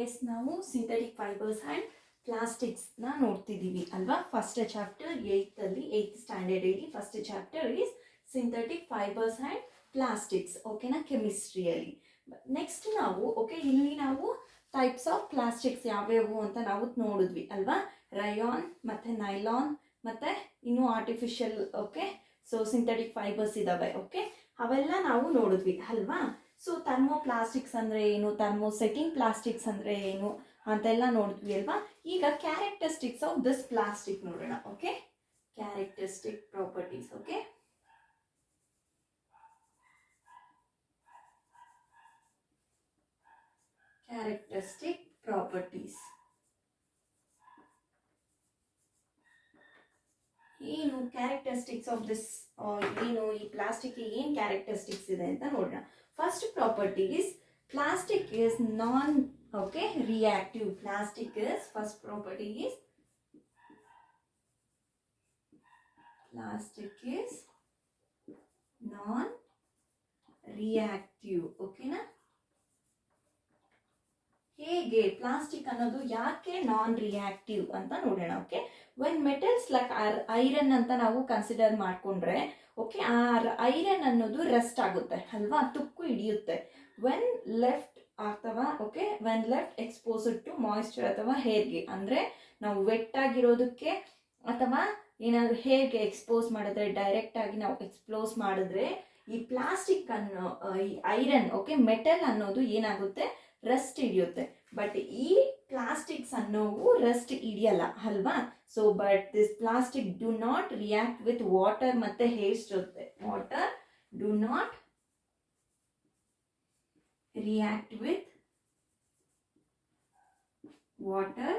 S, ನಾವು synthetic fibres and ಪ್ಲಾಸ್ಟಿಕ್ಸ್ನ ನೋಡ್ತಿದ್ದೀವಿ ಅಲ್ವಾ. ಫಸ್ಟ್ ಚಾಪ್ಟರ್ ಏಯ್ತ್ ಸ್ಟ್ಯಾಂಡರ್ಡಲ್ಲಿ first chapter is synthetic fibres and plastics, ಓಕೆನಾ, ಕೆಮಿಸ್ಟ್ರಿಯಲ್ಲಿ. ನೆಕ್ಸ್ಟ್ ನಾವು ಇಲ್ಲಿ ನಾವು ಟೈಪ್ಸ್ ಆಫ್ ಪ್ಲಾಸ್ಟಿಕ್ಸ್ ಯಾವ್ಯಾವು ಅಂತ ನಾವು ನೋಡಿದ್ವಿ ಅಲ್ವಾ. ರಯಾನ್ ಮತ್ತು ನೈಲಾನ್ ಮತ್ತು ಇನ್ನೂ ಆರ್ಟಿಫಿಷಿಯಲ್, ಸೊ ಸಿಂಥೆಟಿಕ್ ಫೈಬರ್ಸ್ ಇದ್ದಾವೆ, ಅವೆಲ್ಲ ನಾವು ನೋಡಿದ್ವಿ ಅಲ್ವಾ. ಸೊ ಥರ್ಮೋಪ್ಲಾಸ್ಟಿಕ್ಸ್ ಅಂದರೆ ಏನು, ಥರ್ಮೋಸೆಟಿಂಗ್ ಪ್ಲಾಸ್ಟಿಕ್ಸ್ ಅಂದರೆ ಏನು ಅಂತೆಲ್ಲ ನೋಡಿದ್ವಿ ಅಲ್ವಾ. ಈಗ ಕ್ಯಾರೆಕ್ಟರಿಸ್ಟಿಕ್ಸ್ ಆಫ್ ದಿಸ್ ಪ್ಲಾಸ್ಟಿಕ್ ನೋಡೋಣ. Characteristic properties. ಕ್ಯಾರೆಕ್ಟರಿಸ್ಟಿಕ್ ಪ್ರಾಪರ್ಟೀಸ್ ಏನು, ಕ್ಯಾರೆಕ್ಟರಿಸ್ಟಿಕ್ಸ್ ಆಫ್ ದಿಸ್ ಏನು, ಈ ಪ್ಲಾಸ್ಟಿಕ್ ಏನು ಕ್ಯಾರೆಕ್ಟರಿಸ್ಟಿಕ್ಸ್ ಇದೆ ಅಂತ ನೋಡೋಣ. First property is plastic is non reactive. Plastic is, first property is plastic is non reactive. ಓಕೆನಾ. ಹೇಗೆ ಪ್ಲಾಸ್ಟಿಕ್ ಅನ್ನೋದು ಯಾಕೆ ನಾನ್ ರಿಯಾಕ್ಟಿವ್ ಅಂತ ನೋಡೋಣ. ವೆನ್ ಮೆಟಲ್ಸ್ ಲೈಕ್ ಐರನ್ ಅಂತ ನಾವು ಕನ್ಸಿಡರ್ ಮಾಡ್ಕೊಂಡ್ರೆ ಆ ಐರನ್ ಅನ್ನೋದು ರೆಸ್ಟ್ ಆಗುತ್ತೆ ಅಲ್ವಾ, ತುಕ್ಕು ಹಿಡಿಯುತ್ತೆ. ವೆನ್ ಲೆಫ್ಟ್ ಅಥವಾ when left exposed to moisture ಅಥವಾ ಹೇರ್ಗೆ, ಅಂದರೆ ನಾವು ವೆಟ್ ಆಗಿರೋದಕ್ಕೆ ಅಥವಾ ಏನಾದರೂ ಹೇರ್ಗೆ ಎಕ್ಸ್ಪೋಸ್ ಮಾಡಿದ್ರೆ, ಡೈರೆಕ್ಟ್ ಆಗಿ ನಾವು ಎಕ್ಸ್ಪೋಸ್ ಮಾಡಿದ್ರೆ ಈ ಪ್ಲಾಸ್ಟಿಕ್ ಅನ್ನೋ ಈ ಐರನ್ ಮೆಟಲ್ ಅನ್ನೋದು ಏನಾಗುತ್ತೆ, ರೆಸ್ಟ್ ಹಿಡಿಯುತ್ತೆ. ಬಟ್ ಈ ಪ್ಲಾಸ್ಟಿಕ್ಸ್ ಅನ್ನೋವು ರೆಸ್ಟ್ ಹಿಡಿಯಲ್ಲ ಅಲ್ವಾ. So but this plastic do not react with water ಮತ್ತೆ ಹೇರ್ಸ್ ಜೊತೆ. Water do not react with water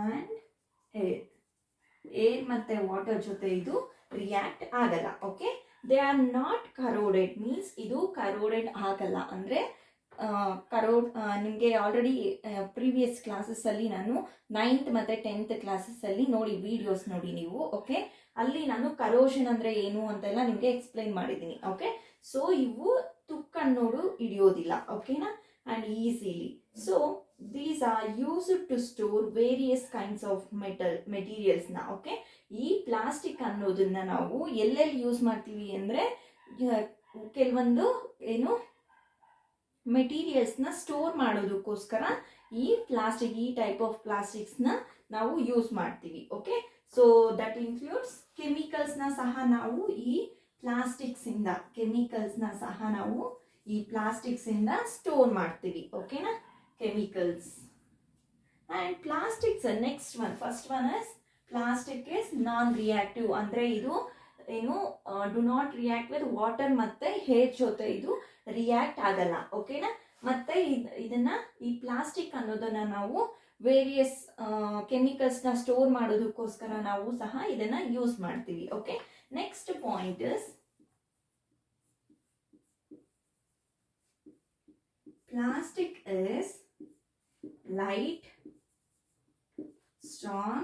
and air. Air ಮತ್ತೆ ವಾಟರ್ ಜೊತೆ ಇದು ರಿಯಾಕ್ಟ್ ಆಗಲ್ಲ. ದೇ ಆರ್ ನಾಟ್ ಕರೋಡೆಡ್, ಮೀನ್ಸ್ ಇದು ಕರೋಡೆಡ್ ಆಗಲ್ಲ. ಅಂದರೆ ನಿಮಗೆ ಆಲ್ರೆಡಿ ಪ್ರೀವಿಯಸ್ ಕ್ಲಾಸಸ್ಸಲ್ಲಿ ನಾನು 9th ಮತ್ತು 10th ಕ್ಲಾಸಸ್ಸಲ್ಲಿ ನೋಡಿ, ವಿಡಿಯೋಸ್ ನೋಡಿ ನೀವು. ಅಲ್ಲಿ ನಾನು ಕರೋಷನ್ ಅಂದರೆ ಏನು ಅಂತೆಲ್ಲ ನಿಮಗೆ ಎಕ್ಸ್ಪ್ಲೈನ್ ಮಾಡಿದ್ದೀನಿ. ಸೊ ಇವು ತುಕ್ಕನ್ನೋಡು ಹಿಡಿಯೋದಿಲ್ಲ, ಓಕೆನಾ, and easily. So these are used to store various kinds of ಮೆಟೀರಿಯಲ್ಸ್ನ. ಈ ಪ್ಲಾಸ್ಟಿಕ್ ಅನ್ನೋದನ್ನ ನಾವು ಎಲ್ಲೆಲ್ಲಿ ಯೂಸ್ ಮಾಡ್ತೀವಿ ಅಂದರೆ, ಕೆಲವೊಂದು ಏನು ಮೆಟೀರಿಯಲ್ಸ್ನ ಸ್ಟೋರ್ ಮಾಡೋದಕ್ಕೋಸ್ಕರ ಈ ಟೈಪ್ ಆಫ್ ಪ್ಲಾಸ್ಟಿಕ್ಸ್ನ ನಾವು ಯೂಸ್ ಮಾಡ್ತೀವಿ. ಸೊ ದಟ್ ಇನ್ಕ್ಲೂಡ್ಸ್ ಕೆಮಿಕಲ್ಸ್ನ ಸಹ ನಾವು ಈ ಪ್ಲಾಸ್ಟಿಕ್ಸಿಂದ ಸ್ಟೋರ್ ಮಾಡ್ತೀವಿ, ಓಕೆನಾ, chemicals. And plastics next one, first one is plastic is non reactive, ಅಂದರೆ ಇದು ಏನು do not react with water ಮತ್ತೆ ಹೇರ್ ಜೊತೆ ಇದು ರಿಯಾಕ್ಟ್ ಆಗಲ್ಲ, ಓಕೆನಾ. ಮತ್ತೆ ಇದನ್ನ ಈ ಪ್ಲಾಸ್ಟಿಕ್ ಅನ್ನೋದನ್ನ ನಾವು ವೇರಿಯಸ್ ಕೆಮಿಕಲ್ಸ್ನ ಸ್ಟೋರ್ ಮಾಡೋದಕ್ಕೋಸ್ಕರ ನಾವು ಸಹ ಇದನ್ನ ಯೂಸ್ ಮಾಡ್ತೀವಿ. Next point is plastic is light, strong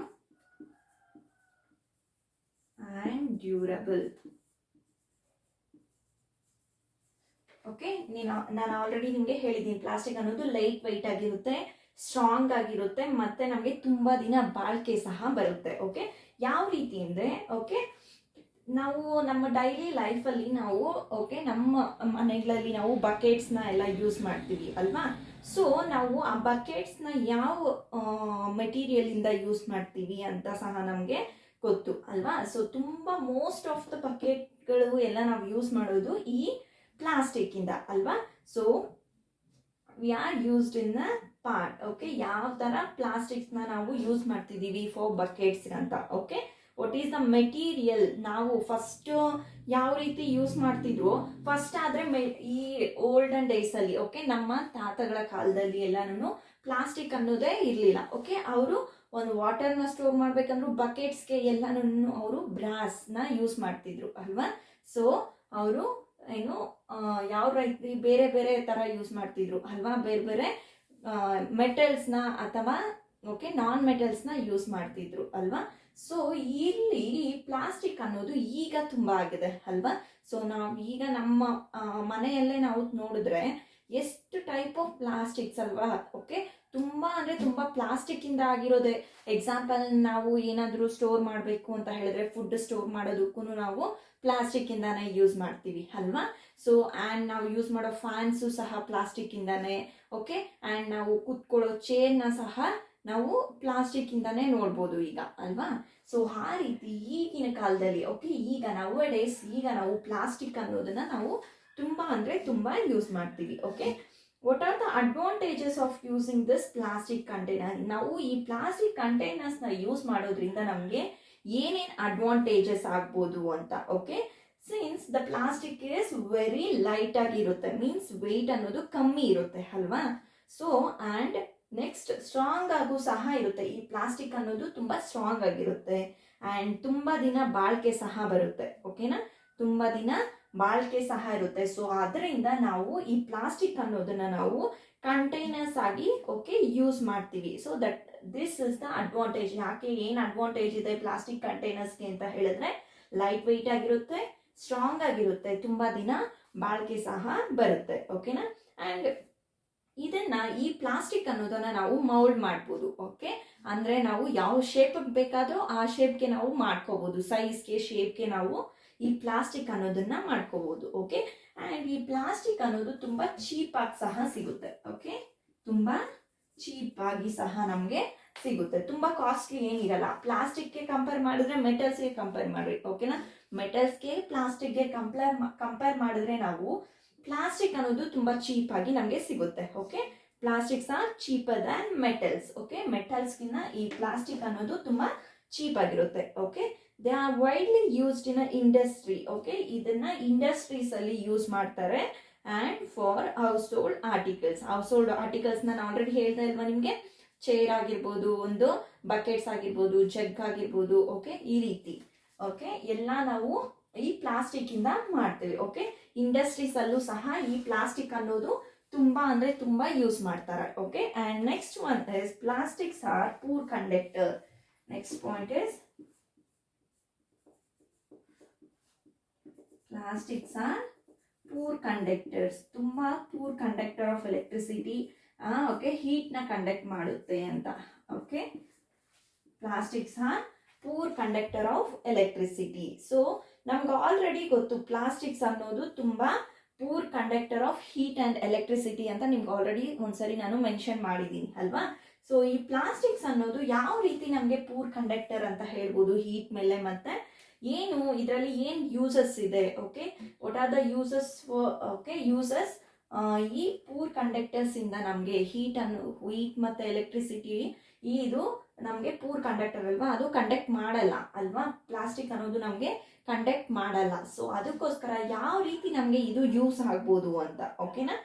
and durable. ನಾನು ಆಲ್ರೆಡಿ ನಿಮಗೆ ಹೇಳಿದ್ದೀನಿ, ಪ್ಲಾಸ್ಟಿಕ್ ಅನ್ನೋದು ಲೈಟ್ ವೆಯ್ಟ್ ಆಗಿರುತ್ತೆ, ಸ್ಟ್ರಾಂಗ್ ಆಗಿರುತ್ತೆ, ಮತ್ತೆ ನಮಗೆ ತುಂಬ ದಿನ ಬಾಳಿಕೆ ಸಹ ಬರುತ್ತೆ. ಯಾವ ರೀತಿ ಅಂದರೆ, ನಾವು ನಮ್ಮ ಡೈಲಿ ಲೈಫಲ್ಲಿ ನಾವು ನಮ್ಮ ಮನೆಗಳಲ್ಲಿ ನಾವು ಬಕೆಟ್ಸ್ನ ಎಲ್ಲ ಯೂಸ್ ಮಾಡ್ತೀವಿ ಅಲ್ವಾ. ಸೊ ನಾವು ಆ ಬಕೆಟ್ಸ್ನ ಯಾವ ಮೆಟೀರಿಯಲಿಂದ ಯೂಸ್ ಮಾಡ್ತೀವಿ ಅಂತ ಸಹ ನಮಗೆ ಗೊತ್ತು ಅಲ್ವಾ. ಸೊ ತುಂಬ ಮೋಸ್ಟ್ ಆಫ್ ದ ಬಕೆಟ್ಗಳು ಎಲ್ಲ ನಾವು ಯೂಸ್ ಮಾಡೋದು ಈ ಪ್ಲಾಸ್ಟಿಕ್ಕಿಂದ ಅಲ್ವಾ. So we are used in the part. ಯಾವ ಥರ ಪ್ಲಾಸ್ಟಿಕ್ಸ್ನ ನಾವು ಯೂಸ್ ಮಾಡ್ತಿದ್ದೀವಿ ಫಾರ್ ಬಕೆಟ್ಸ್ ಅಂತ. ವಾಟ್ ಈಸ್ ದ ಮೆಟೀರಿಯಲ್, ನಾವು ಫಸ್ಟ್ ಯಾವ ರೀತಿ ಯೂಸ್ ಮಾಡ್ತಿದ್ರು, ಫಸ್ಟ್ ಆದರೆ ಈ ಓಲ್ಡನ್ ಡೇಸಲ್ಲಿ ನಮ್ಮ ತಾತಗಳ ಕಾಲದಲ್ಲಿ ಎಲ್ಲನೂ ಪ್ಲಾಸ್ಟಿಕ್ ಅನ್ನೋದೇ ಇರಲಿಲ್ಲ. ಅವರು ಒಂದು ವಾಟರ್ನ ಸ್ಟೋರ್ ಮಾಡಬೇಕಂದ್ರೂ ಬಕೆಟ್ಸ್ಗೆ ಎಲ್ಲನೂ ಅವರು ಬ್ರಾಸ್ನ ಯೂಸ್ ಮಾಡ್ತಿದ್ರು ಅಲ್ವಾ. ಸೊ ಅವರು ಏನು ಯಾವ ರೀತಿ ಬೇರೆ ಬೇರೆ ಥರ ಯೂಸ್ ಮಾಡ್ತಿದ್ರು ಅಲ್ವಾ, ಬೇರೆ ಬೇರೆ ಮೆಟಲ್ಸ್ನ ಅಥವಾ ನಾನ್ ಮೆಟಲ್ಸ್ನ ಯೂಸ್ ಮಾಡ್ತಿದ್ರು ಅಲ್ವಾ. ಸೊ ಇಲ್ಲಿ ಪ್ಲಾಸ್ಟಿಕ್ ಅನ್ನೋದು ಈಗ ತುಂಬ ಆಗಿದೆ ಅಲ್ವಾ. ಸೊ ನಾವು ಈಗ ನಮ್ಮ ಮನೆಯಲ್ಲೇ ನಾವು ನೋಡಿದ್ರೆ ಎಷ್ಟು ಟೈಪ್ ಆಫ್ ಪ್ಲಾಸ್ಟಿಕ್ಸ್ ಅಲ್ವಾ. ಓಕೆ, ತುಂಬ ಅಂದರೆ ತುಂಬ ಪ್ಲಾಸ್ಟಿಕ್ಕಿಂದ ಆಗಿರೋದೆ. ಎಕ್ಸಾಂಪಲ್, ನಾವು ಏನಾದರೂ ಸ್ಟೋರ್ ಮಾಡಬೇಕು ಅಂತ ಹೇಳಿದ್ರೆ ಫುಡ್ ಸ್ಟೋರ್ ಮಾಡೋದಕ್ಕೂ ನಾವು ಪ್ಲಾಸ್ಟಿಕ್ಕಿಂದಾನೇ ಯೂಸ್ ಮಾಡ್ತೀವಿ ಅಲ್ವಾ. ಸೊ ಆ್ಯಂಡ್ ನಾವು ಯೂಸ್ ಮಾಡೋ ಫ್ಯಾನ್ಸು ಸಹ ಪ್ಲಾಸ್ಟಿಕ್ಕಿಂದಾನೇ. ಓಕೆ, ಆ್ಯಂಡ್ ನಾವು ಕೂತ್ಕೊಳ್ಳೋ ಚೇರ್ನ ಸಹ ನಾವು ಪ್ಲಾಸ್ಟಿಕ್ಕಿಂದಾನೇ ನೋಡ್ಬೋದು ಈಗ ಅಲ್ವಾ. ಸೊ ಆ ರೀತಿ ಈಗಿನ ಕಾಲದಲ್ಲಿ ಓಕೆ, ಈಗ ನಾವು ಪ್ಲಾಸ್ಟಿಕ್ ಅನ್ನೋದನ್ನ ನಾವು ತುಂಬ ಅಂದರೆ ತುಂಬ ಯೂಸ್ ಮಾಡ್ತೀವಿ. Okay, what are the advantages of using this plastic container? ನಾವು ಈ ಪ್ಲಾಸ್ಟಿಕ್ ಕಂಟೈನರ್ಸ್ನ ಯೂಸ್ ಮಾಡೋದ್ರಿಂದ ನಮಗೆ ಏನೇನು ಅಡ್ವಾಂಟೇಜಸ್ ಆಗ್ಬೋದು ಅಂತ. Okay, since the plastic is very light ಆಗಿರುತ್ತೆ, ಮೀನ್ಸ್ ವೆಯ್ಟ್ ಅನ್ನೋದು ಕಮ್ಮಿ ಇರುತ್ತೆ ಅಲ್ವಾ. ಸೊ ಆ್ಯಂಡ್ ನೆಕ್ಸ್ಟ್ ಸ್ಟ್ರಾಂಗ್ ಆಗೂ ಸಹ ಇರುತ್ತೆ. ಈ ಪ್ಲಾಸ್ಟಿಕ್ ಅನ್ನೋದು ತುಂಬ ಸ್ಟ್ರಾಂಗ್ ಆಗಿರುತ್ತೆ ಆ್ಯಂಡ್ ತುಂಬ ದಿನ ಬಾಳಿಕೆ ಸಹ ಬರುತ್ತೆ. ಓಕೆನಾ, ತುಂಬ ದಿನ ಬಾಳಿಕೆ ಸಹ ಇರುತ್ತೆ. ಸೊ ಅದರಿಂದ ನಾವು ಈ ಪ್ಲಾಸ್ಟಿಕ್ ಅನ್ನೋದನ್ನ ನಾವು ಕಂಟೈನರ್ಸ್ ಆಗಿ ಓಕೆ ಯೂಸ್ ಮಾಡ್ತೀವಿ. So that this is the advantage. ಯಾಕೆ, ಏನು ಅಡ್ವಾಂಟೇಜ್ ಇದೆ ಪ್ಲಾಸ್ಟಿಕ್ ಕಂಟೈನರ್ಸ್ಗೆ ಅಂತ ಹೇಳಿದ್ರೆ, ಲೈಟ್ ವೆಯ್ಟ್ ಆಗಿರುತ್ತೆ, ಸ್ಟ್ರಾಂಗ್ ಆಗಿರುತ್ತೆ, ತುಂಬ ದಿನ ಬಾಳಿಕೆ ಸಹ ಬರುತ್ತೆ. ಓಕೆನಾ, ಆ್ಯಂಡ್ ಇದನ್ನ ಈ ಪ್ಲಾಸ್ಟಿಕ್ ಅನ್ನೋದನ್ನ ನಾವು ಮೌಲ್ಡ್ ಮಾಡ್ಬೋದು. ಓಕೆ, ಅಂದ್ರೆ ನಾವು ಯಾವ ಶೇಪ್ ಬೇಕಾದ್ರೂ ಆ ಶೇಪ್ಗೆ ನಾವು ಮಾಡ್ಕೋಬಹುದು, ಸೈಜ್ಗೆ ಶೇಪ್ಗೆ ನಾವು ಈ ಪ್ಲಾಸ್ಟಿಕ್ ಅನ್ನೋದನ್ನ ಮಾಡ್ಕೋಬಹುದು. ಓಕೆ, ಆ್ಯಂಡ್ ಈ ಪ್ಲಾಸ್ಟಿಕ್ ಅನ್ನೋದು ತುಂಬಾ ಚೀಪ್ ಆಗಿ ಸಹ ಸಿಗುತ್ತೆ. ಓಕೆ, ತುಂಬಾ ಚೀಪ್ ಆಗಿ ಸಹ ನಮಗೆ ಸಿಗುತ್ತೆ, ತುಂಬಾ ಕಾಸ್ಟ್ಲಿ ಏನಿರಲ್ಲ. ಪ್ಲಾಸ್ಟಿಕ್ಗೆ ಕಂಪೇರ್ ಮಾಡಿದ್ರೆ ಮೆಟಲ್ಸ್ಗೆ ಕಂಪೇರ್ ಮಾಡ್ರಿ. ಓಕೆನಾ, ಮೆಟಲ್ಸ್ಗೆ ಪ್ಲಾಸ್ಟಿಕ್ಗೆ ಕಂಪೇರ್ ಮಾಡಿದ್ರೆ ನಾವು ಪ್ಲಾಸ್ಟಿಕ್ ಅನ್ನೋದು ತುಂಬಾ ಚೀಪ್ ಆಗಿ ನಮಗೆ ಸಿಗುತ್ತೆ. Okay, plastics are cheaper than metals. Okay, ಮೆಟಲ್ಸ್ಗಿನ್ನ ಈ ಪ್ಲಾಸ್ಟಿಕ್ ಅನ್ನೋದು ತುಂಬಾ ಚೀಪ್ ಆಗಿರುತ್ತೆ. Okay, they are widely used in industry. Okay, ಇದನ್ನ ಇಂಡಸ್ಟ್ರೀಸ್ ಅಲ್ಲಿ ಯೂಸ್ ಮಾಡ್ತಾರೆ. And for household articles ನಾನು ಆಲ್ರೆಡಿ ಹೇಳ್ತಾ ಇಲ್ವಾ ನಿಮಗೆ, ಚೇರ್ ಆಗಿರ್ಬೋದು, ಒಂದು ಬಕೆಟ್ಸ್ ಆಗಿರ್ಬೋದು, ಜಗ್ ಆಗಿರ್ಬೋದು. ಓಕೆ, ಈ ರೀತಿ ಓಕೆ ಎಲ್ಲ ನಾವು ಈ ಪ್ಲಾಸ್ಟಿಕ್ ಇಂದ ಮಾಡ್ತೇವೆ. ಓಕೆ, ಇಂಡಸ್ಟ್ರೀಸ್ ಅಲ್ಲೂ ಸಹ ಈ ಪ್ಲಾಸ್ಟಿಕ್ ಅನ್ನೋದು ತುಂಬಾ ಅಂದ್ರೆ ತುಂಬಾ ಯೂಸ್ ಮಾಡ್ತಾರೆ. Okay, and next one is plastics are poor conductor. Next point is plastics are poor conductors. ತುಂಬಾ poor conductor of electricity. Okay, heat ನ ಕಂಡಕ್ಟ್ ಮಾಡುತ್ತೆ ಅಂತ. Okay, plastics are poor conductor of electricity. So ನಮ್ಗೆ already ಗೊತ್ತು plastics ಅನ್ನೋದು ತುಂಬಾ poor conductor of heat and electricity ಅಂತ ನಿಮ್ಗೆ ಆಲ್ರೆಡಿ ಒಂದ್ಸರಿ ನಾನು ಮೆನ್ಷನ್ ಮಾಡಿದ್ದೀನಿ ಅಲ್ವಾ. ಸೊ ಈ ಪ್ಲಾಸ್ಟಿಕ್ಸ್ ಅನ್ನೋದು ಯಾವ ರೀತಿ ನಮಗೆ ಪೂರ್ ಕಂಡಕ್ಟರ್ ಅಂತ ಹೇಳ್ಬೋದು ಹೀಟ್ ಮೇಲೆ, ಮತ್ತೆ ಏನು ಇದರಲ್ಲಿ ಏನು ಯೂಸಸ್ ಇದೆ. Okay, what are the uses? Okay, uses ಈ ಪೂರ್ ಕಂಡಕ್ಟರ್ಸ್ ಇಂದ ನಮಗೆ ಹೀಟ್ ಮತ್ತೆ ಎಲೆಕ್ಟ್ರಿಸಿಟಿ ಇದು ನಮಗೆ ಪೂರ್ ಕಂಡಕ್ಟರ್ ಅಲ್ವಾ, ಅದು ಕಂಡಕ್ಟ್ ಮಾಡಲ್ಲ ಅಲ್ವಾ. ಪ್ಲಾಸ್ಟಿಕ್ ಅನ್ನೋದು ನಮಗೆ ಕಂಡಕ್ಟ್ ಮಾಡಲ್ಲ. ಸೊ ಅದಕ್ಕೋಸ್ಕರ ಯಾವ ರೀತಿ ನಮಗೆ ಇದು ಯೂಸ್ ಆಗ್ಬೋದು ಅಂತ. ಓಕೆನಾ,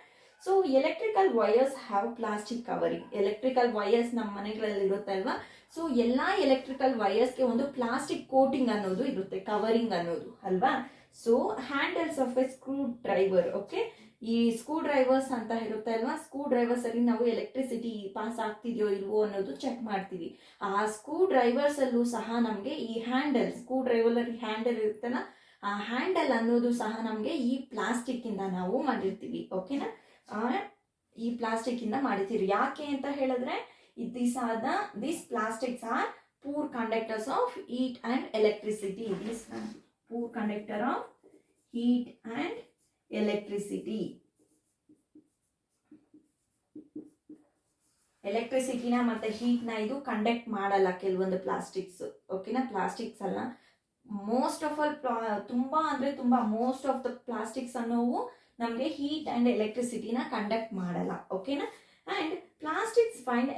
so electrical wires have plastic covering. Electrical wires ನಮ್ಮ ಮನೆಗಳಲ್ಲಿ ಇರುತ್ತೆ ಅಲ್ವಾ. ಸೊ ಎಲ್ಲಾ ಎಲೆಕ್ಟ್ರಿಕಲ್ ವೈರ್ಸ್ಗೆ ಒಂದು ಪ್ಲಾಸ್ಟಿಕ್ ಕೋಟಿಂಗ್ ಅನ್ನೋದು ಇರುತ್ತೆ, ಕವರಿಂಗ್ ಅನ್ನೋದು ಅಲ್ವಾ. So handles of A screw driver. Okay, ಈ ಸ್ಕ್ರೂ ಡ್ರೈವರ್ಸ್ ಅಂತ ಇರುತ್ತೆ ಅಲ್ವಾ. ಸ್ಕ್ರೂ ಡ್ರೈವರ್ಸ್ ಅಲ್ಲಿ ನಾವು ಎಲೆಕ್ಟ್ರಿಸಿಟಿ ಪಾಸ್ ಆಗ್ತಿದೆಯೋ ಇಲ್ವೋ ಅನ್ನೋದು ಚೆಕ್ ಮಾಡ್ತೀವಿ. ಆ ಸ್ಕ್ರೂ ಡ್ರೈವರ್ಸ್ ಅಲ್ಲೂ ಸಹ ನಮಗೆ ಈ ಹ್ಯಾಂಡಲ್, ಸ್ಕ್ರೂ ಡ್ರೈವರ್ ಹ್ಯಾಂಡಲ್ ಇರುತ್ತಲ್ಲ, ಆ ಹ್ಯಾಂಡಲ್ ಅನ್ನೋದು ಸಹ ನಮಗೆ ಈ ಪ್ಲಾಸ್ಟಿಕ್ ಇಂದ ನಾವು ಮಾಡಿರ್ತೀವಿ. ಓಕೆನಾ, ಈ ಪ್ಲಾಸ್ಟಿಕ್ ಇಂದ ಮಾಡಿರ್ತೀವಿ. ಯಾಕೆ ಅಂತ ಹೇಳಿದ್ರೆ these plastics are poor conductors of heat and electricity. These poor conductor of heat and electricity. ಎಲೆಕ್ಟ್ರಿಸಿಟಿನ ಮತ್ತೆ ಹೀಟ್ನ ಇದು ಕಂಡಕ್ಟ್ ಮಾಡಲ್ಲ ಕೆಲವೊಂದು ಪ್ಲಾಸ್ಟಿಕ್ಸ್. ಓಕೆನಾ, ಪ್ಲಾಸ್ಟಿಕ್ಸ್ ಅಲ್ಲ, ಮೋಸ್ಟ್ ಆಫ್ ಆಲ್ ತುಂಬಾ ಅಂದ್ರೆ ತುಂಬಾ ಮೋಸ್ಟ್ ಆಫ್ ದ ಪ್ಲಾಸ್ಟಿಕ್ಸ್ ಅನ್ನೋವು ನಮಗೆ ಹೀಟ್ ಅಂಡ್ ಎಲೆಕ್ಟ್ರಿಸಿಟಿನ ಕಂಡಕ್ಟ್ ಮಾಡಲ್ಲ. ಓಕೆನಾ, and plastics find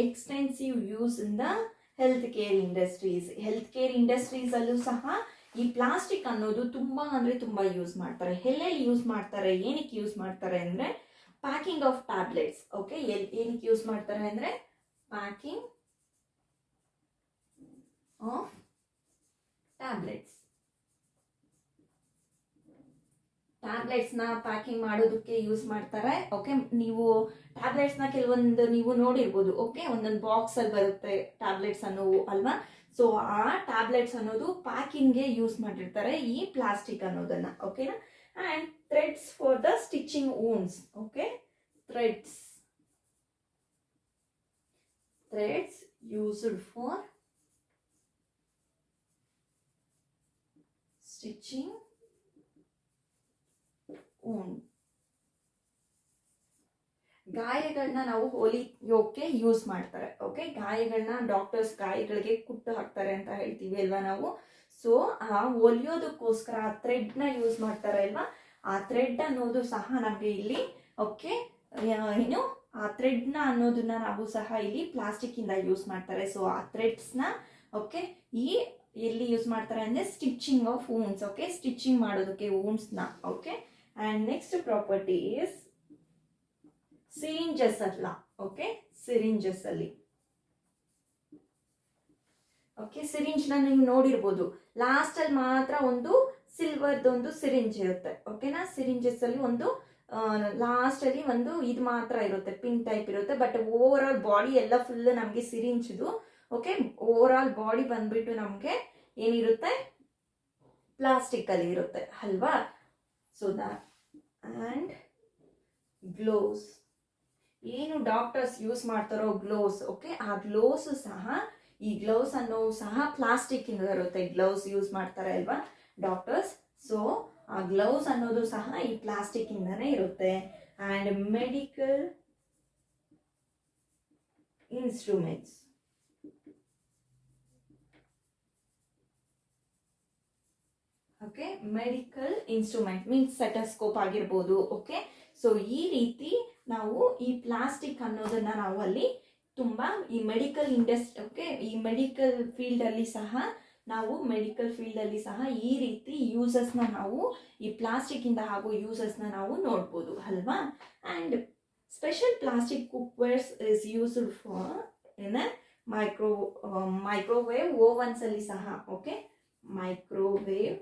extensive use in the health care industries. Health care industries ಅಲ್ಲೂ ಸಹ ಈ ಪ್ಲಾಸ್ಟಿಕ್ ಅನ್ನೋದು ತುಂಬಾ ಅಂದ್ರೆ ತುಂಬಾ ಯೂಸ್ ಮಾಡ್ತಾರೆ. ಎಲ್ಲೆಲ್ಲಿ ಯೂಸ್ ಮಾಡ್ತಾರೆ, ಏನಕ್ಕೆ ಯೂಸ್ ಮಾಡ್ತಾರೆ ಅಂದ್ರೆ ಪ್ಯಾಕಿಂಗ್ ಆಫ್ ಟ್ಯಾಬ್ಲೆಟ್ಸ್. ಓಕೆ, ಏನಕ್ಕೆ ಯೂಸ್ ಮಾಡ್ತಾರೆ ಅಂದ್ರೆ ಪ್ಯಾಕಿಂಗ್ ಆಫ್ ಟ್ಯಾಬ್ಲೆಟ್ಸ್. ಟ್ಯಾಬ್ಲೆಟ್ಸ್ ನ ಪ್ಯಾಕಿಂಗ್ ಮಾಡೋದಕ್ಕೆ ಯೂಸ್ ಮಾಡ್ತಾರೆ. ಓಕೆ, ನೀವು ಟ್ಯಾಬ್ಲೆಟ್ಸ್ ನ ಕೆಲವೊಂದು ನೀವು ನೋಡಿರ್ಬೋದು. ಓಕೆ, ಒಂದೊಂದು ಬಾಕ್ಸ್ ಅಲ್ಲಿ ಬರುತ್ತೆ ಟ್ಯಾಬ್ಲೆಟ್ಸ್ ಅನ್ನೋವು ಅಲ್ವಾ. ಸೊ ಆ ಟ್ಯಾಬ್ಲೆಟ್ಸ್ ಅನ್ನೋದು ಪ್ಯಾಕಿಂಗ್ಗೆ ಯೂಸ್ ಮಾಡಿರ್ತಾರೆ ಈ ಪ್ಲಾಸ್ಟಿಕ್ ಅನ್ನೋದನ್ನ. ಓಕೆನಾ, and threads for the stitching wounds. Okay, threads used for stitching wound. ಗಾಯಗಳನ್ನ ನಾವು ಹೊಲಿಯೋಕೆ ಯೂಸ್ ಮಾಡ್ತಾರೆ. ಓಕೆ, ಗಾಯಗಳನ್ನ ಡಾಕ್ಟರ್ಸ್ ಗಾಯಗಳಿಗೆ ಕುಟ್ಟು ಹಾಕ್ತಾರೆ ಅಂತ ಹೇಳ್ತೀವಿ ಅಲ್ವಾ ನಾವು. ಸೊ ಆ ಹೊಲಿಯೋದಕ್ಕೋಸ್ಕರ ಆ ಥ್ರೆಡ್ನ ಯೂಸ್ ಮಾಡ್ತಾರೆ ಅಲ್ವಾ. ಆ ಥ್ರೆಡ್ ಅನ್ನೋದು ಸಹ ನಮಗೆ ಇಲ್ಲಿ ಓಕೆ ಏನು ಆ ಥ್ರೆಡ್ನ ಅನ್ನೋದನ್ನ ನಾವು ಸಹ ಇಲ್ಲಿ ಪ್ಲಾಸ್ಟಿಕ್ ಇಂದ ಯೂಸ್ ಮಾಡ್ತಾರೆ. ಸೊ ಆ ಥ್ರೆಡ್ಸ್ನ ಓಕೆ ಈ ಎಲ್ಲಿ ಯೂಸ್ ಮಾಡ್ತಾರೆ ಅಂದರೆ stitching of wounds. Okay, stitching ಮಾಡೋದಕ್ಕೆ ವೂಂಡ್ಸ್ನ. Okay, and next property is syringes ಅಲ್ಲ. ಓಕೆ, ಸಿರಿಂಜಸ್ ಅಲ್ಲಿ ಓಕೆ ಸಿರಿಂಜ್ನ ನೀವು ನೋಡಿರ್ಬೋದು. ಲಾಸ್ಟ್ ಅಲ್ಲಿ ಮಾತ್ರ ಒಂದು ಸಿಲ್ವರ್ದೊಂದು ಸಿರಿಂಜ್ ಇರುತ್ತೆ. ಓಕೆನಾ, ಸಿರಿಂಜಸ್ ಅಲ್ಲಿ ಒಂದು ಲಾಸ್ಟ್ ಅಲ್ಲಿ ಒಂದು ಇದು ಮಾತ್ರ ಇರುತ್ತೆ, ಪಿನ್ ಟೈಪ್ ಇರುತ್ತೆ. ಬಟ್ ಓವರ್ ಆಲ್ ಬಾಡಿ ಎಲ್ಲ ಫುಲ್ ನಮಗೆ ಸಿರಿಂಜ್ದು. ಓಕೆ, ಓವರ್ ಆಲ್ ಬಾಡಿ ಬಂದ್ಬಿಟ್ಟು ನಮಗೆ ಏನಿರುತ್ತೆ, ಪ್ಲಾಸ್ಟಿಕ್ ಅಲ್ಲಿ ಇರುತ್ತೆ ಅಲ್ವಾ. ಸೊ ದಟ್ ಆ್ಯಂಡ್ ಗ್ಲೋವ್ಸ್, ಏನು ಡಾಕ್ಟರ್ಸ್ ಯೂಸ್ ಮಾಡ್ತಾರೋ ಗ್ಲೋವ್ಸ್. ಓಕೆ, ಆ ಗ್ಲೋವ್ಸ್ ಸಹ ಈ ಗ್ಲೌಸ್ ಅನ್ನೋ ಸಹ ಪ್ಲಾಸ್ಟಿಕ್ ಇಂದ ಇರುತ್ತೆ. ಗ್ಲೌಸ್ ಯೂಸ್ ಮಾಡ್ತಾರೆ ಅಲ್ವಾ ಡಾಕ್ಟರ್ಸ್. ಸೊ ಆ ಗ್ಲೌಸ್ ಅನ್ನೋದು ಸಹ ಈ ಪ್ಲಾಸ್ಟಿಕ್ ಇಂದಾನೇ ಇರುತ್ತೆ. And medical instruments. Okay, medical instrument means stethoscope ಆಗಿರ್ಬೋದು. ಓಕೆ, ಸೊ ಈ ರೀತಿ ನಾವು ಈ ಪ್ಲಾಸ್ಟಿಕ್ ಅನ್ನೋದನ್ನ ನಾವು ಅಲ್ಲಿ ತುಂಬಾ ಈ ಮೆಡಿಕಲ್ ಓಕೆ ಈ ಮೆಡಿಕಲ್ ಫೀಲ್ಡ್ ಅಲ್ಲಿ ಸಹ ಈ ರೀತಿ ಯೂಸಸ್ನ ನಾವು ಈ ಪ್ಲಾಸ್ಟಿಕ್ ಇಂದ ಆಗೋ ಯೂಸಸ್ನ ನಾವು ನೋಡ್ಬೋದು ಅಲ್ವಾ. And special plastic cookwares is used for in microwave ovens ಅಲ್ಲಿ ಸಹ. ಓಕೆ, ಮೈಕ್ರೋವೇವ್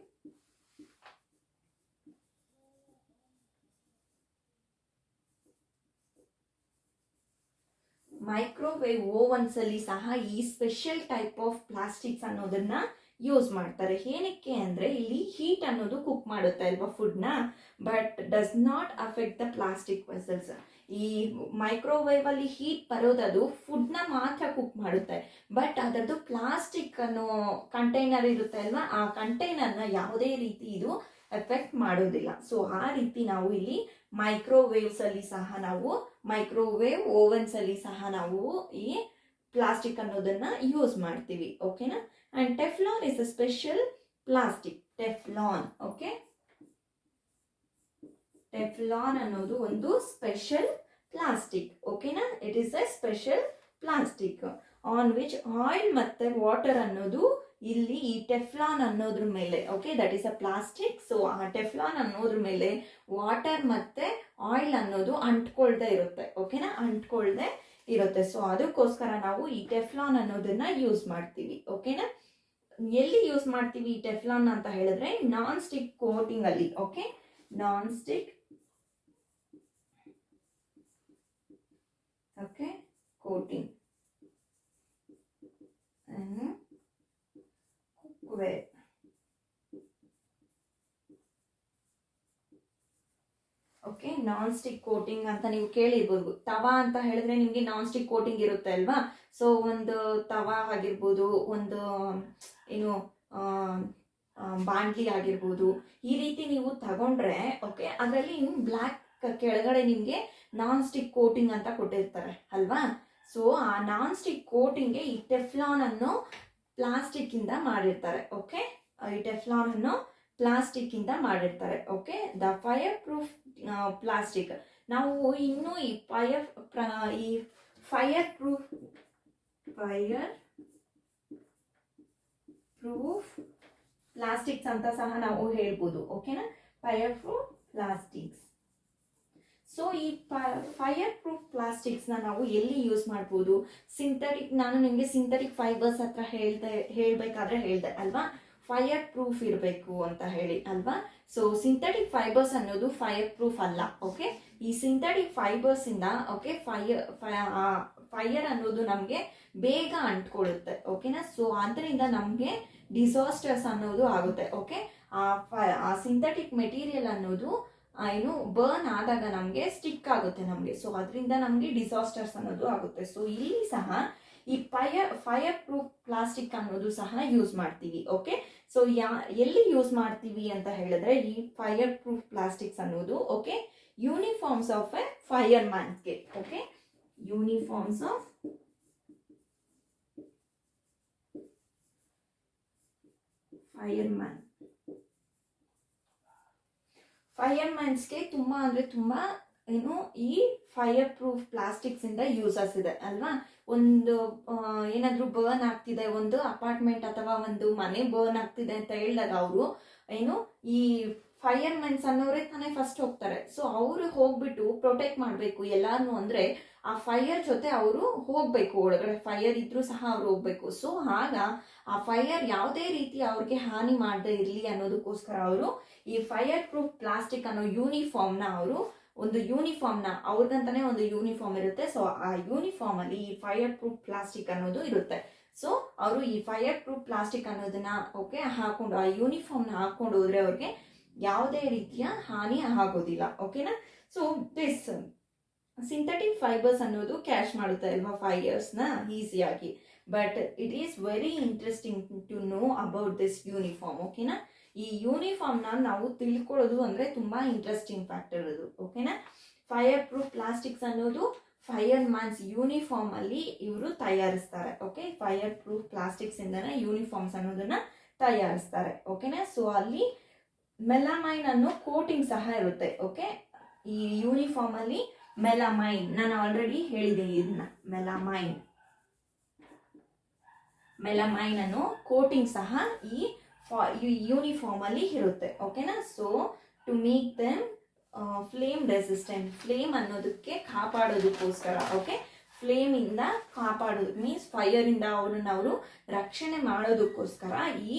ಓವನ್ಸ್ ಅಲ್ಲಿ ಸಹ ಈ ಸ್ಪೆಷಲ್ ಟೈಪ್ ಆಫ್ ಪ್ಲಾಸ್ಟಿಕ್ಸ್ ಅನ್ನೋದನ್ನ ಯೂಸ್ ಮಾಡ್ತಾರೆ. ಏನಕ್ಕೆ ಅಂದ್ರೆ ಇಲ್ಲಿ ಹೀಟ್ ಅನ್ನೋದು ಕುಕ್ ಮಾಡುತ್ತೆ ಅಲ್ವಾ ಫುಡ್ನ, but does not affect the plastic vessels. ಈ ಮೈಕ್ರೋವೇವ್ ಅಲ್ಲಿ ಹೀಟ್ ಬರೋದದು ಫುಡ್ನ ಮಾತ್ರ ಕುಕ್ ಮಾಡುತ್ತೆ, ಬಟ್ ಅದರದ್ದು ಪ್ಲಾಸ್ಟಿಕ್ ಅನ್ನೋ ಕಂಟೈನರ್ ಇರುತ್ತೆ ಅಲ್ವಾ, ಆ ಕಂಟೈನರ್ನ ಯಾವುದೇ ರೀತಿ ಇದು ಎಫೆಕ್ಟ್ ಮಾಡೋದಿಲ್ಲ. ಸೊ ಆ ರೀತಿ ನಾವು ಇಲ್ಲಿ ಮೈಕ್ರೋವೇವ್ ಓವನ್ಸ್ ಅಲ್ಲಿ ಸಹ ನಾವು ಈ ಪ್ಲಾಸ್ಟಿಕ್ ಅನ್ನೋದನ್ನ ಯೂಸ್ ಮಾಡ್ತೀವಿ. ಓಕೆನಾ. And Teflon is a special plastic. Teflon okay, Teflon ಅನ್ನೋದು ಒಂದು ಸ್ಪೆಷಲ್ ಪ್ಲಾಸ್ಟಿಕ್. ಓಕೆನಾ, it is A special plastic on which oil ಮತ್ತೆ ವಾಟರ್ ಅನ್ನೋದು ಇಲ್ಲಿ ಈ ಟೆಫ್ಲಾನ್ ಅನ್ನೋದ್ರ ಮೇಲೆ okay that is a plastic. So ಆ ಟೆಫ್ಲಾನ್ ಅನ್ನೋದ್ರ ಮೇಲೆ ವಾಟರ್ ಮತ್ತೆ ಆಯಿಲ್ ಅನ್ನೋದು ಅಂಟ್ಕೊಳ್ದೆ ಇರುತ್ತೆ. ಓಕೆನಾ, ಅಂಟ್ಕೊಳ್ದೆ ಇರುತ್ತೆ. ಸೊ ಅದಕ್ಕೋಸ್ಕರ ನಾವು ಈ ಟೆಫ್ಲಾನ್ ಅನ್ನೋದನ್ನ ಯೂಸ್ ಮಾಡ್ತೀವಿ. ಓಕೆನಾ, ಎಲ್ಲಿ ಯೂಸ್ ಮಾಡ್ತೀವಿ ಈ ಟೆಫ್ಲಾನ್ ಅಂತ ಹೇಳಿದ್ರೆ ನಾನ್ ಸ್ಟಿಕ್ ಕೋಟಿಂಗ್ ಅಲ್ಲಿ. Okay, non stick okay coating cookware. Okay, non stick coating ಅಂತ ನೀವು ಕೇಳಿರ್ಬೋದು. ತವಾ ಅಂತ ಹೇಳಿದ್ರೆ ನಿಮಗೆ ನಾನ್ ಸ್ಟಿಕ್ ಕೋಟಿಂಗ್ ಇರುತ್ತೆ ಅಲ್ವಾ. ಸೊ ಒಂದು ತವಾ ಆಗಿರ್ಬೋದು, ಒಂದು ಏನು ಬಾಂಡ್ಲಿ ಆಗಿರ್ಬೋದು, ಈ ರೀತಿ ನೀವು ತಗೊಂಡ್ರೆ ಓಕೆ ಅದರಲ್ಲಿ ಬ್ಲ್ಯಾಕ್ ಕೆಳಗಡೆ ನಿಮಗೆ ನಾನ್ ಸ್ಟಿಕ್ ಕೋಟಿಂಗ್ ಅಂತ ಕೊಟ್ಟಿರ್ತಾರೆ ಅಲ್ವಾ. ಸೊ ಆ ನಾನ್ ಸ್ಟಿಕ್ ಕೋಟಿಂಗ್ಗೆ ಈ ಟೆಫ್ಲಾನ್ ಅನ್ನೋ ಪ್ಲಾಸ್ಟಿಕ್ ಇಂದ ಮಾಡಿರ್ತಾರೆ. ಓಕೆ, ಈ ಟೆಫ್ಲಾನ್ ಅನ್ನೋ ಪ್ಲಾಸ್ಟಿಕ್ ಇಂದ ಮಾಡಿರ್ತಾರೆ. Okay, the fire proof plastic. ನಾವು ಇನ್ನು ಈ ಫೈರ್ ಪ್ರೂಫ್ ಪ್ಲಾಸ್ಟಿಕ್ಸ್ ಅಂತ ಸಹ ನಾವು ಹೇಳ್ಬೋದು. ಓಕೆನಾ, ಫೈರ್ ಪ್ರೂಫ್ ಪ್ಲಾಸ್ಟಿಕ್ಸ್. ಸೊ ಈ ಫೈರ್ ಪ್ರೂಫ್ ಪ್ಲಾಸ್ಟಿಕ್ಸ್ನ ನಾವು ಎಲ್ಲಿ ಯೂಸ್ ಮಾಡ್ಬೋದು? ಸಿಂಥೆಟಿಕ್, ನಾನು ನಿಮಗೆ ಸಿಂಥೆಟಿಕ್ ಫೈಬರ್ಸ್ ಹತ್ರ ಹೇಳ್ಬೇಕಾದ್ರೆ ಹೇಳ್ದೆ ಅಲ್ವಾ, ಫೈರ್ ಪ್ರೂಫ್ ಇರಬೇಕು ಅಂತ ಹೇಳಿ ಅಲ್ವಾ. ಸೊ ಸಿಂಥೆಟಿಕ್ ಫೈಬರ್ಸ್ ಅನ್ನೋದು ಫೈರ್ ಪ್ರೂಫ್ ಅಲ್ಲ. ಓಕೆ, ಈ ಸಿಂಥೆಟಿಕ್ ಫೈಬರ್ಸ್ ಇಂದ ಓಕೆ ಫೈರ್ ಅನ್ನೋದು ನಮಗೆ ಬೇಗ ಅಂಟ್ಕೊಳ್ಳುತ್ತೆ. ಓಕೆನಾ, ಸೊ ಅದರಿಂದ ನಮಗೆ ಡಿಸಾಸ್ಟರ್ಸ್ ಅನ್ನೋದು ಆಗುತ್ತೆ. ಓಕೆ, ಆ ಸಿಂಥೆಟಿಕ್ ಮೆಟೀರಿಯಲ್ ಅನ್ನೋದು ಏನು ಬರ್ನ್ ಆದಾಗ ನಮಗೆ ಸ್ಟಿಕ್ ಆಗುತ್ತೆ ನಮಗೆ. ಸೊ ಅದರಿಂದ ನಮಗೆ ಡಿಸಾಸ್ಟರ್ಸ್ ಅನ್ನೋದು ಆಗುತ್ತೆ. ಸೊ ಇಲ್ಲಿ ಸಹ ಈ ಫೈರ್ ಪ್ರೂಫ್ ಪ್ಲಾಸ್ಟಿಕ್ ಅನ್ನೋದು ಸಹ ಯೂಸ್ ಮಾಡ್ತೀವಿ. ಓಕೆ, ಸೊ ಎಲ್ಲಿ ಯೂಸ್ ಮಾಡ್ತೀವಿ ಅಂತ ಹೇಳಿದ್ರೆ ಈ ಫೈರ್ ಪ್ರೂಫ್ ಪ್ಲಾಸ್ಟಿಕ್ಸ್ ಅನ್ನೋದು okay uniforms of a fire ಮ್ಯಾನ್ಸ್ಗೆ. ಓಕೆ, ಯೂನಿಫಾರ್ಮ್ಸ್ ಆಫ್ ಫೈರ್ಮ್ಯಾನ್ಸ್ಗೆ ತುಂಬಾ ಅಂದ್ರೆ ತುಂಬಾ ಏನು ಈ ಫೈರ್ ಪ್ರೂಫ್ ಪ್ಲಾಸ್ಟಿಕ್ಸ್ ಇಂದ ಯೂಸಸ್ ಇದೆ ಅಲ್ವಾ. ಒಂದು ಏನಾದ್ರೂ ಬರ್ನ್ ಆಗ್ತಿದೆ, ಒಂದು ಅಪಾರ್ಟ್ಮೆಂಟ್ ಅಥವಾ ಒಂದು ಮನೆ ಬರ್ನ್ ಆಗ್ತಿದೆ ಅಂತ ಹೇಳಿದಾಗ ಅವರು ಏನು ಈ ಫೈರ್ಮೆನ್ಸ್ ಅನ್ನೋರೇ ತಾನೇ ಫಸ್ಟ್ ಹೋಗ್ತಾರೆ. ಸೊ ಅವರು ಹೋಗ್ಬಿಟ್ಟು ಪ್ರೊಟೆಕ್ಟ್ ಮಾಡಬೇಕು ಎಲ್ಲಾನು, ಅಂದ್ರೆ ಆ ಫೈರ್ ಜೊತೆ ಅವರು ಹೋಗ್ಬೇಕು, ಒಳಗಡೆ ಫೈರ್ ಇದ್ರೂ ಸಹ ಅವ್ರು ಹೋಗ್ಬೇಕು. ಸೊ ಆಗ ಆ ಫೈರ್ ಯಾವುದೇ ರೀತಿ ಅವ್ರಿಗೆ ಹಾನಿ ಮಾಡದೆ ಇರಲಿ ಅನ್ನೋದಕ್ಕೋಸ್ಕರ ಅವರು ಈ ಫೈರ್ ಪ್ರೂಫ್ ಪ್ಲಾಸ್ಟಿಕ್ ಅನ್ನೋ ಯೂನಿಫಾರ್ಮ್ನ ಅವ್ರಿಗಂತಾನೆ ಒಂದು ಯೂನಿಫಾರ್ಮ್ ಇರುತ್ತೆ. ಸೊ ಆ ಯೂನಿಫಾರ್ಮ್ ಅಲ್ಲಿ ಈ ಫೈರ್ ಪ್ರೂಫ್ ಪ್ಲಾಸ್ಟಿಕ್ ಅನ್ನೋದು ಇರುತ್ತೆ. ಸೊ ಅವರು ಈ ಫೈರ್ ಪ್ರೂಫ್ ಪ್ಲಾಸ್ಟಿಕ್ ಅನ್ನೋದನ್ನ ಓಕೆ ಹಾಕೊಂಡು ಆ ಯೂನಿಫಾರ್ಮ್ನ ಹಾಕೊಂಡು ಹೋದ್ರೆ ಅವ್ರಿಗೆ ಯಾವುದೇ ರೀತಿಯ ಹಾನಿ ಆಗೋದಿಲ್ಲ. ಓಕೆನಾ. ಸೊ ದಿಸ್ ಸಿಂಥೆಟಿಕ್ ಫೈಬರ್ಸ್ ಅನ್ನೋದು ಕ್ಯಾಶ್ ಮಾಡುತ್ತೆ ಅಲ್ವಾ ಫೈರ್ಸ್ನ ಈಸಿಯಾಗಿ. But it is very interesting to know about this uniform. ಓಕೆನಾ, ಈ ಯೂನಿಫಾರ್ಮ್ನ ನಾವು ತಿಳ್ಕೊಳ್ಳೋದು ಅಂದ್ರೆ ತುಂಬಾ ಇಂಟ್ರೆಸ್ಟಿಂಗ್ ಫ್ಯಾಕ್ಟರ್ ಅದು. ಓಕೆನಾ, ಫೈರ್ ಪ್ರೂಫ್ ಪ್ಲಾಸ್ಟಿಕ್ಸ್ ಅನ್ನೋದು ಫೈರ್ ಮ್ಯಾನ್ಸ್ ಯೂನಿಫಾರ್ಮ್ ಅಲ್ಲಿ ಇವರು ತಯಾರಿಸ್ತಾರೆ. ಓಕೆ, ಫೈರ್ ಪ್ರೂಫ್ ಪ್ಲಾಸ್ಟಿಕ್ಸ್ ಇಂದನೇ ಯೂನಿಫಾರ್ಮ್ಸ್ ಅನ್ನೋದನ್ನ ತಯಾರಿಸ್ತಾರೆ. ಓಕೆನಾ. ಸೊ ಅಲ್ಲಿ ಮೆಲಾಮೈನ್ ಅನ್ನೋ ಕೋಟಿಂಗ್ ಸಹ ಇರುತ್ತೆ. ಓಕೆ, ಈ ಯೂನಿಫಾರ್ಮ್ ಅಲ್ಲಿ ಮೆಲಾಮೈನ್ ನಾನು ಆಲ್ರೆಡಿ ಹೇಳಿದೆ ಇದನ್ನ. ಮೆಲಾಮೈನ್ ಅನ್ನೋ ಕೋಟಿಂಗ್ ಸಹ ಈ ಯೂನಿಫಾರ್ಮ್ ಅಲ್ಲಿ ಇರುತ್ತೆ. ಓಕೆನಾ. So to make them flame resistant, flame ಅನ್ನೋದಕ್ಕೆ ಕಾಪಾಡೋದಕ್ಕೋಸ್ಕರ. ಓಕೆ, ಫ್ಲೇಮ್ ಇಂದ ಕಾಪಾಡೋದು ಮೀನ್ಸ್ ಫೈರ್ ಇಂದ ಅವರು ರಕ್ಷಣೆ ಮಾಡೋದಕ್ಕೋಸ್ಕರ ಈ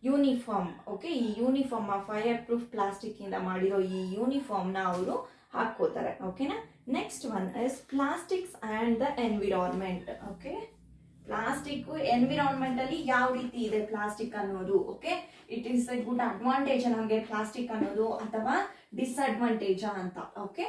ಯೂನಿಫಾರ್ಮ್ ಓಕೆ ಈ ಯೂನಿಫಾರ್ಮ್ ಫೈರ್ ಪ್ರೂಫ್ ಪ್ಲಾಸ್ಟಿಕ್ ಇಂದ ಮಾಡಿರೋ ಈ ಯೂನಿಫಾರ್ಮ್ ನ ಅವರು ಹಾಕೋತಾರೆ. ಓಕೆನಾ. Next one is plastics and the environment. Okay, plastic environment ಅಲ್ಲಿ ಯಾವ ರೀತಿ ಇದೆ ಪ್ಲಾಸ್ಟಿಕ್ ಅನ್ನೋದು. Okay, it is A good advantage ನಮಗೆ ಪ್ಲಾಸ್ಟಿಕ್ ಅನ್ನೋದು ಅಥವಾ ಡಿಸ್ಅಡ್ವಾಂಟೇಜ್ ಅಂತ. ಓಕೆ,